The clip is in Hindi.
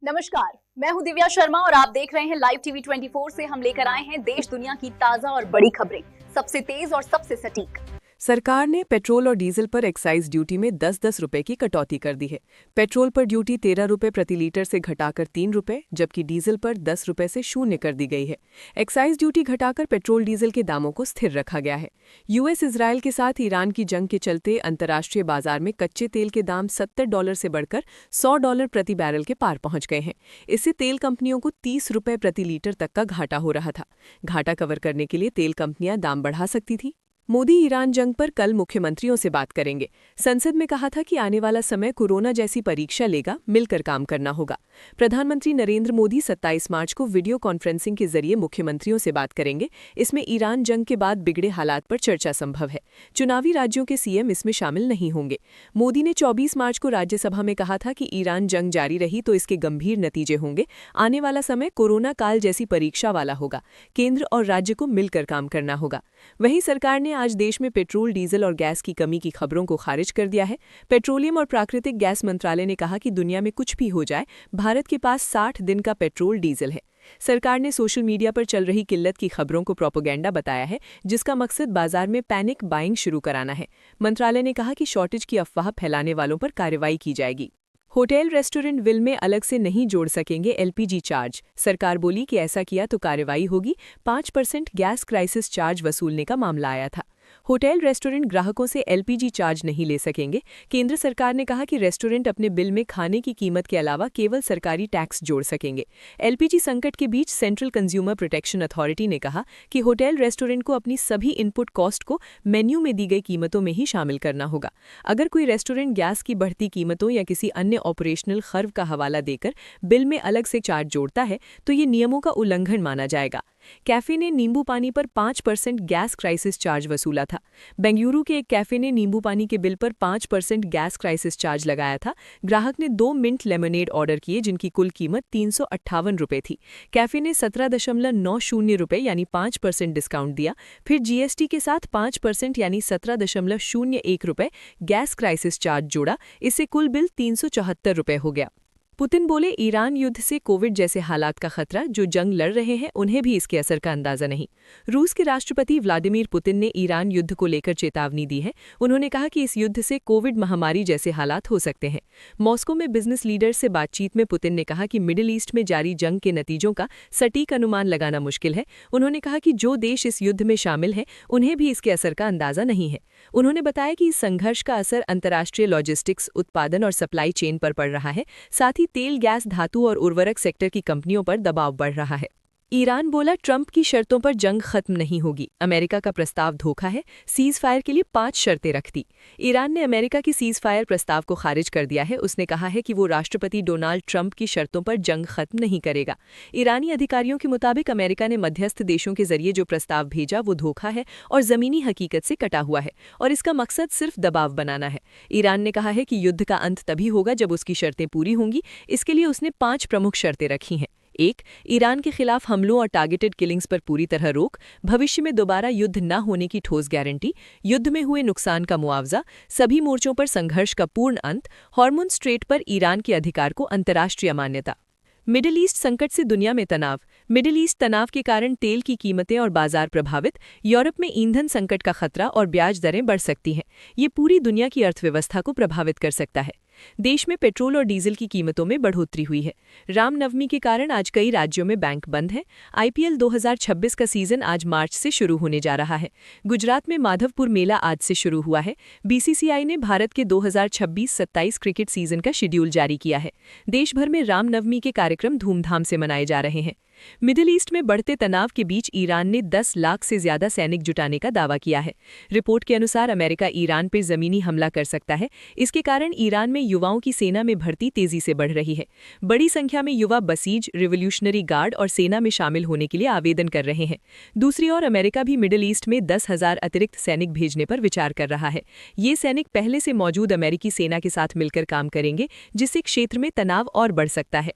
नमस्कार, मैं हूं दिव्या शर्मा और आप देख रहे हैं लाइव टीवी 24 से हम लेकर आए हैं देश दुनिया की ताजा और बड़ी खबरें, सबसे तेज और सबसे सटीक। सरकार ने पेट्रोल और डीजल पर एक्साइज ड्यूटी में 10-10 रुपए की कटौती कर दी है। पेट्रोल पर ड्यूटी 13 रुपए प्रति लीटर से घटाकर 3 रुपए, जबकि डीजल पर 10 रुपए से शून्य कर दी गई है। एक्साइज ड्यूटी घटाकर पेट्रोल डीजल के दामों को स्थिर रखा गया है। यूएस इजराइल के साथ ईरान की जंग के चलते अंतर्राष्ट्रीय बाजार में कच्चे तेल के दाम $70 से बढ़कर $100 प्रति बैरल के पार पहुंच गए हैं। इससे तेल कंपनियों को 30 रुपए प्रति लीटर तक का घाटा हो रहा था। घाटा कवर करने के लिए तेल कंपनियां दाम बढ़ा सकती थी। मोदी ईरान जंग पर कल मुख्यमंत्रियों से बात करेंगे। संसद में कहा था कि आने वाला समय कोरोना जैसी परीक्षा लेगा, मिलकर काम करना होगा। प्रधानमंत्री नरेंद्र मोदी 27 मार्च को वीडियो कॉन्फ्रेंसिंग के जरिए मुख्यमंत्रियों से बात करेंगे। इसमें ईरान जंग के बाद बिगड़े हालात पर चर्चा संभव है। चुनावी राज्यों के सीएम इसमें शामिल नहीं होंगे। मोदी ने 24 मार्च को राज्यसभा में कहा था कि ईरान जंग जारी रही तो इसके गंभीर नतीजे होंगे। आने वाला समय कोरोना काल जैसी परीक्षा वाला होगा। केंद्र और राज्य को मिलकर काम करना होगा। वहीं सरकार ने आज देश में पेट्रोल, डीजल और गैस की कमी की खबरों को खारिज कर दिया है। पेट्रोलियम और प्राकृतिक गैस मंत्रालय ने कहा कि दुनिया में कुछ भी हो जाए, भारत के पास 60 दिन का पेट्रोल, डीजल है। सरकार ने सोशल मीडिया पर चल रही किल्लत की खबरों को प्रोपेगेंडा बताया है, जिसका मकसद बाजार में पैनिक बाइंग शुरू कराना है। मंत्रालय ने कहा कि शॉर्टेज की अफवाह फैलाने वालों पर कार्रवाई की जाएगी। होटल रेस्टोरेंट बिल में अलग से नहीं जोड़ सकेंगे एलपीजी चार्ज। सरकार बोली कि ऐसा किया तो कार्रवाई होगी। 5% गैस क्राइसिस चार्ज वसूलने का मामला आया था। होटल रेस्टोरेंट ग्राहकों से एलपीजी चार्ज नहीं ले सकेंगे। केंद्र सरकार ने कहा कि रेस्टोरेंट अपने बिल में खाने की कीमत के अलावा केवल सरकारी टैक्स जोड़ सकेंगे। एलपीजी संकट के बीच सेंट्रल कंज्यूमर प्रोटेक्शन अथॉरिटी ने कहा कि होटल रेस्टोरेंट को अपनी सभी इनपुट कॉस्ट को मेन्यू में दी गई कीमतों में ही शामिल करना होगा। अगर कोई रेस्टोरेंट गैस की बढ़ती कीमतों या किसी अन्य ऑपरेशनल खर्व का हवाला देकर बिल में अलग से चार्ज जोड़ता है तो ये नियमों का उल्लंघन माना जाएगा। कैफे ने नींबू पानी पर 5% गैस क्राइसिस चार्ज वसूला था। बेंगलुरु के एक कैफे ने नींबू पानी के बिल पर 5% गैस क्राइसिस चार्ज लगाया था। ग्राहक ने 2 मिंट लेमनेड ऑर्डर किए, जिनकी कुल कीमत 358 रुपये थी। कैफे ने 17.90 रुपये यानी 5% डिस्काउंट दिया। फिर जीएसटी के साथ 5% यानी 17.01 रुपये गैस क्राइसिस चार्ज जोड़ा। इससे कुल बिल 374 रुपये हो गया। पुतिन बोले, ईरान युद्ध से कोविड जैसे हालात का खतरा, जो जंग लड़ रहे हैं उन्हें भी इसके असर का अंदाजा नहीं। रूस के राष्ट्रपति व्लादिमीर पुतिन ने ईरान युद्ध को लेकर चेतावनी दी है। उन्होंने कहा कि इस युद्ध से कोविड महामारी जैसे हालात हो सकते हैं। मॉस्को में बिजनेस लीडर से बातचीत में पुतिन ने कहा कि मिडिल ईस्ट में जारी जंग के नतीजों का सटीक अनुमान लगाना मुश्किल है। उन्होंने कहा कि जो देश इस युद्ध में शामिल हैं उन्हें भी इसके असर का अंदाजा नहीं है। उन्होंने बताया कि इस संघर्ष का असर अंतर्राष्ट्रीय लॉजिस्टिक्स, उत्पादन और सप्लाई चेन पर पड़ रहा है। साथ ही तेल, गैस, धातु और उर्वरक सेक्टर की कंपनियों पर दबाव बढ़ रहा है। ईरान बोला, ट्रंप की शर्तों पर जंग खत्म नहीं होगी। अमेरिका का प्रस्ताव धोखा है। सीज फायर के लिए 5 शर्तें रखती। ईरान ने अमेरिका की सीज फायर प्रस्ताव को खारिज कर दिया है। उसने कहा है कि वो राष्ट्रपति डोनाल्ड ट्रंप की शर्तों पर जंग खत्म नहीं करेगा। ईरानी अधिकारियों के मुताबिक अमेरिका ने मध्यस्थ देशों के जरिए जो प्रस्ताव भेजा वो धोखा है और जमीनी हकीकत से कटा हुआ है और इसका मकसद सिर्फ दबाव बनाना है। ईरान ने कहा है कि युद्ध का अंत तभी होगा जब उसकी शर्तें पूरी होंगी। इसके लिए उसने 5 प्रमुख शर्तें रखी हैं। 1. ईरान के खिलाफ हमलों और टारगेटेड किलिंग्स पर पूरी तरह रोक। भविष्य में दोबारा युद्ध न होने की ठोस गारंटी। युद्ध में हुए नुकसान का मुआवजा। सभी मोर्चों पर संघर्ष का पूर्ण अंत। हॉर्मुज़ स्ट्रेट पर ईरान के अधिकार को अंतर्राष्ट्रीय मान्यता। मिडिल ईस्ट संकट से दुनिया में तनाव। मिडिल ईस्ट तनाव के कारण तेल की कीमतें और बाजार प्रभावित। यूरोप में ईंधन संकट का खतरा और ब्याज दरें बढ़ सकती हैं। ये पूरी दुनिया की अर्थव्यवस्था को प्रभावित कर सकता है। देश में पेट्रोल और डीजल की कीमतों में बढ़ोतरी हुई है। रामनवमी के कारण आज कई राज्यों में बैंक बंद हैं। आईपीएल 2026 का सीजन आज मार्च से शुरू होने जा रहा है। गुजरात में माधवपुर मेला आज से शुरू हुआ है। बीसीसीआई ने भारत के 2026-27 क्रिकेट सीजन का शेड्यूल जारी किया है। देश भर में रामनवमी के कार्यक्रम धूमधाम से मनाए जा रहे हैं। मिडिल ईस्ट में बढ़ते तनाव के बीच ईरान ने 10 लाख से ज्यादा सैनिक जुटाने का दावा किया है। रिपोर्ट के अनुसार अमेरिका ईरान पर जमीनी हमला कर सकता है। इसके कारण ईरान में युवाओं की सेना में भर्ती तेजी से बढ़ रही है। बड़ी संख्या में युवा बसीज, रिवोल्यूशनरी गार्ड और सेना में शामिल होने के लिए आवेदन कर रहे हैं। दूसरी ओर अमेरिका भी मिडिल ईस्ट में 10,000 अतिरिक्त सैनिक भेजने पर विचार कर रहा है। ये सैनिक पहले से मौजूद अमेरिकी सेना के साथ मिलकर काम करेंगे, जिससे क्षेत्र में तनाव और बढ़ सकता है।